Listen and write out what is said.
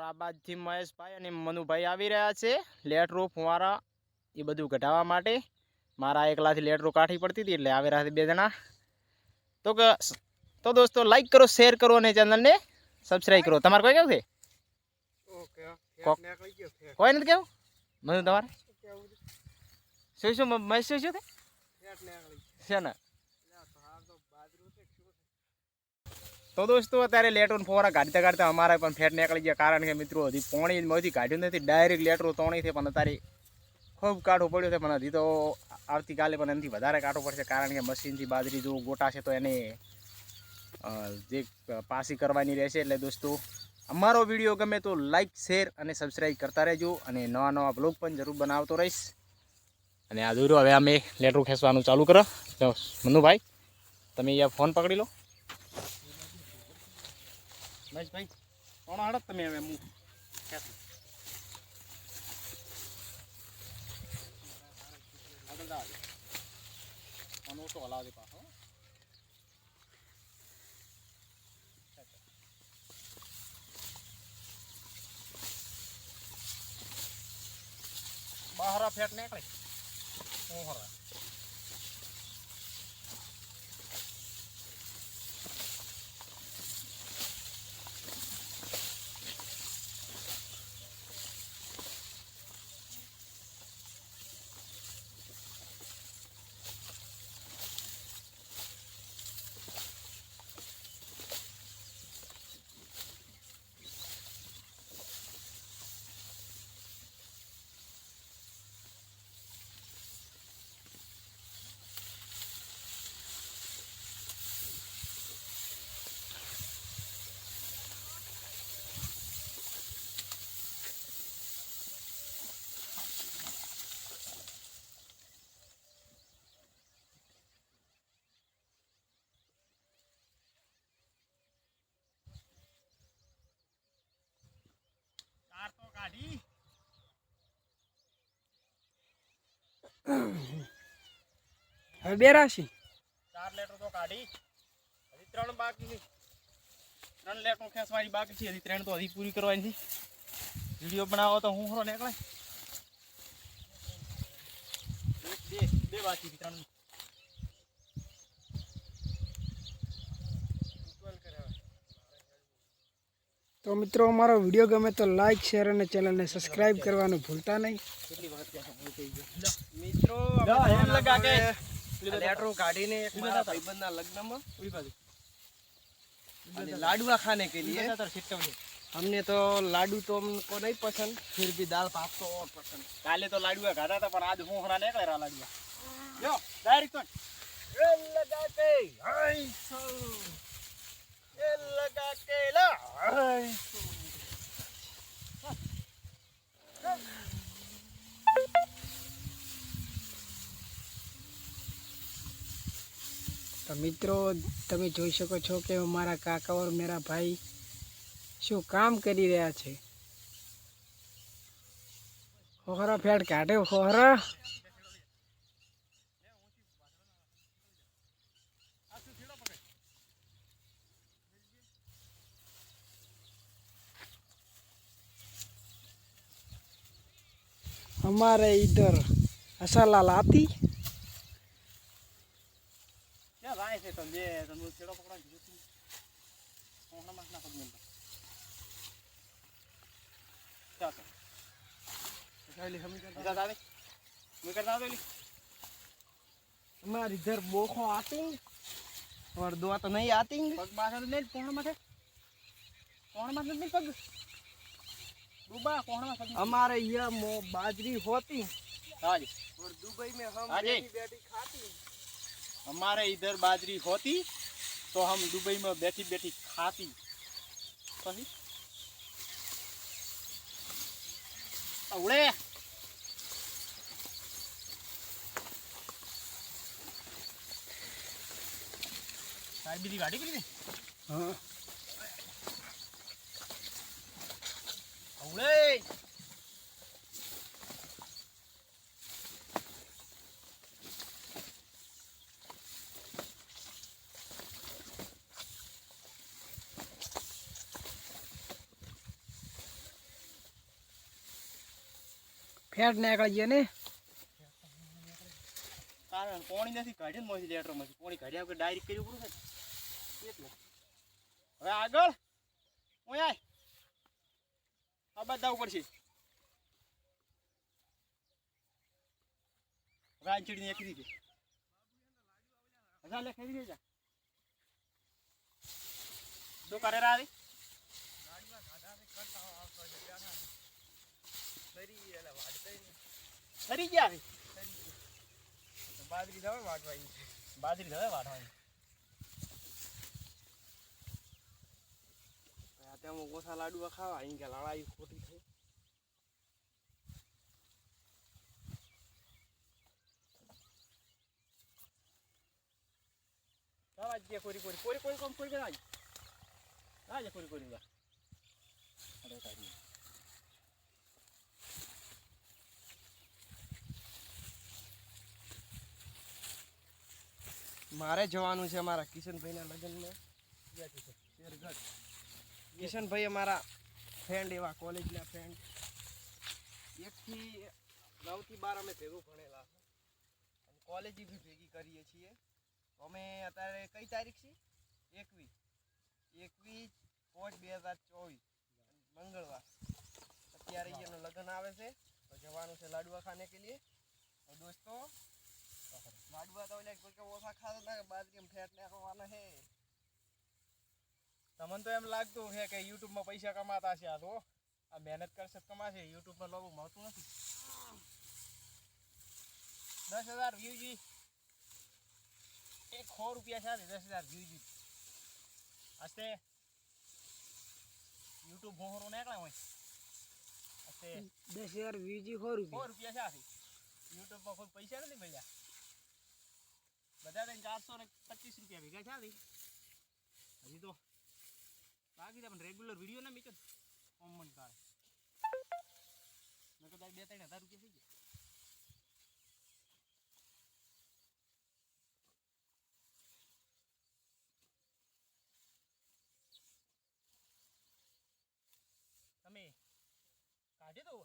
આ બાજુથી મહેશભાઈ અને મનુભાઈ આવી રહ્યા છે લેટરો ફુવારા એ બધું ઘટાડવા માટે. મારા એકલાથી લેટરો કાઢી પડતી હતી એટલે આવી રહ્યા છે 2 જણા. તો દોસ્તો લાઈક કરો, શેર કરો અને ચેનલને સબસ્ક્રાઈબ કરો. તમારે કોઈ કેવું છે? કોઈ નથી કેવું? મનુ તમારે શું મહેશ શું છે ને? તો દોસ્તો અત્યારે લેટરો ફોરા કાઢતા કાઢતા અમારે પણ ફેટ નીકળી ગયા. કારણ કે મિત્રો હજી પોણીમાંથી કાઢ્યું નથી, ડાયરેક્ટ લેટરો તોણી છે. પણ અત્યારે ખૂબ કાઢવું પડ્યું છે. પણ હજી તો આવતીકાલે પણ એનાથી વધારે કાઢવું પડશે. કારણ કે મશીનથી બાજરી જો ગોટા છે તો એને જે પાસી કરવાની રહેશે. એટલે દોસ્તો અમારો વિડીયો ગમે તો લાઈક, શેર અને સબસ્ક્રાઈબ કરતા રહેજો. અને નવા નવા બ્લોગ પણ જરૂર બનાવતો રહીશ. અને આ દોરો હવે અમે લેટરો ખેંચવાનું ચાલુ કરો. મનુભાઈ તમે અહીંયા ફોન પકડી લો. મહેશભાઈ કોણ હડત તમે હવે હું ઓછો હલાવતી પાછો બહાર ફેટ નીકળે. તો કાઢી હવે 2 રાશી 4 લેટર તો કાઢી. હજી 3 બાકી છે. 3 લેટર ખેંચવાની બાકી છે. હજી 3 તો હજી પૂરી કરવાની છે. વિડીયો બનાવો તો હું હરો નીકળે. બે બાકી 3. તો મિત્રો અમારો વિડીયો ગમે તો લાઈક, શેર અને ચેનલને સબસ્ક્રાઈબ કરવાનું ભૂલતા નહીં. મિત્રો એમ લગા કે લેટરો કાઢીને એક મારા ભાઈબંધના લગ્નમાં लाडुआ खाने के लिए हमने तो लाडू तो हमको नहीं पसंद, फिर भी दाल भात तो और पसंद. काले तो लाडुआ खाता था पर आज होहरा नहीं करा लाडुआ. जो डायरेक्ट तो ये लगा के हाय सो ये लगा के ला हाय सो. તો મિત્રો તમે જોઈ શકો છો કે મારા કાકા ઓર મેરા ભાઈ શું કામ કરી રહ્યા છે. ખોહરા ફેટ કાઢે. ખોહરા हमारे इधर असलाल आती क्या राय से तुम ये तुम छेड़ो पकड़ा जुती कोहना मत ना पकड़ क्या कर पहले हम कर दादे मैं कर दादे ली. हमारे इधर बोखो आती और दो तो नहीं आती. पग माथे नहीं कोहना माथे नहीं पग डूबा कोहना माथे. हमारे यहाँ बाजरी होती हाँ जी. और दुबई में हम हाँ जी. बैठी खाती. हमारे इधर बाजरी होती तो हम दुबई में बैठी बैठी खाती. सही अवड़े सारी बीजी गाड़ी की. हाँ अवड़े ફેટ નીકળી ગયો ને કારણ પોણી નથી કાઢ્યું માંથી લેટરમાંથી પોણી કાઢ્યા વગર ડાયરેક્ટ કર્યું પૂરું થાય એટલે હવે આગળ હું આય આ બધા પડશે રાંચડીને એક રીતે હજા લે ખેડી જા શું કરે રા આવી ખરી ગયા આવી બાજરી ધવે વાટવાની બાજરી ધવે વાટવાની ત્યાં ઓછા લાડુઆ ખાવા અહીં કે લાળા ખોટી થઈ જે કોરી કોરી કોરી કોરી કોમ કોરી કરાય આજે કોરી કોરી જા અરે કાઢી મારે જવાનું છે અમારા કિશનભાઈના લગ્નમાં શેરગઢ કિશનભાઈ અમારા ફ્રેન્ડ એવા કોલેજના ફ્રેન્ડ 1 થી 9 થી 12 અમે ભેગું ભણેલા અને કોલેજ બી ભેગી કરીએ છીએ અમે અત્યારે કઈ તારીખ છે 21/5/2024 મંગળવાર અત્યારે એનું લગ્ન આવે છે તો જવાનું છે લાડવા ખાને કે लिए તો દોસ્તો લાડવા તો કોઈ ઓછા ખાતા ના બાજરી ફેટ નાખવાના હે તમને તો એમ લાગતું છે કે યુટ્યુબમાં પૈસા કમાતા છે આ તો આ મહેનત કરશે કમાશે યુટ્યુબમાં લોકો મળતું નથી 10,000 વ્યૂઝ એક 100 રૂપિયા સાથે 10,000 વ્યૂઝ હશે યુટ્યુબ હોરો નીકળે હોય હશે 10,000 વ્યૂઝ 100 રૂપિયા સાથે યુટ્યુબમાં કોઈ પૈસા નથી મળ્યા બધા થઈને 425 રૂપિયા ભેગા છે હજી તો બાકી તો પણ રેગ્યુલર વિડીયો ના મીચો કોમન કાળે મેં કદાચ 2-3 હજાર રૂપિયા થઈ ગયા તમે કાઢી દો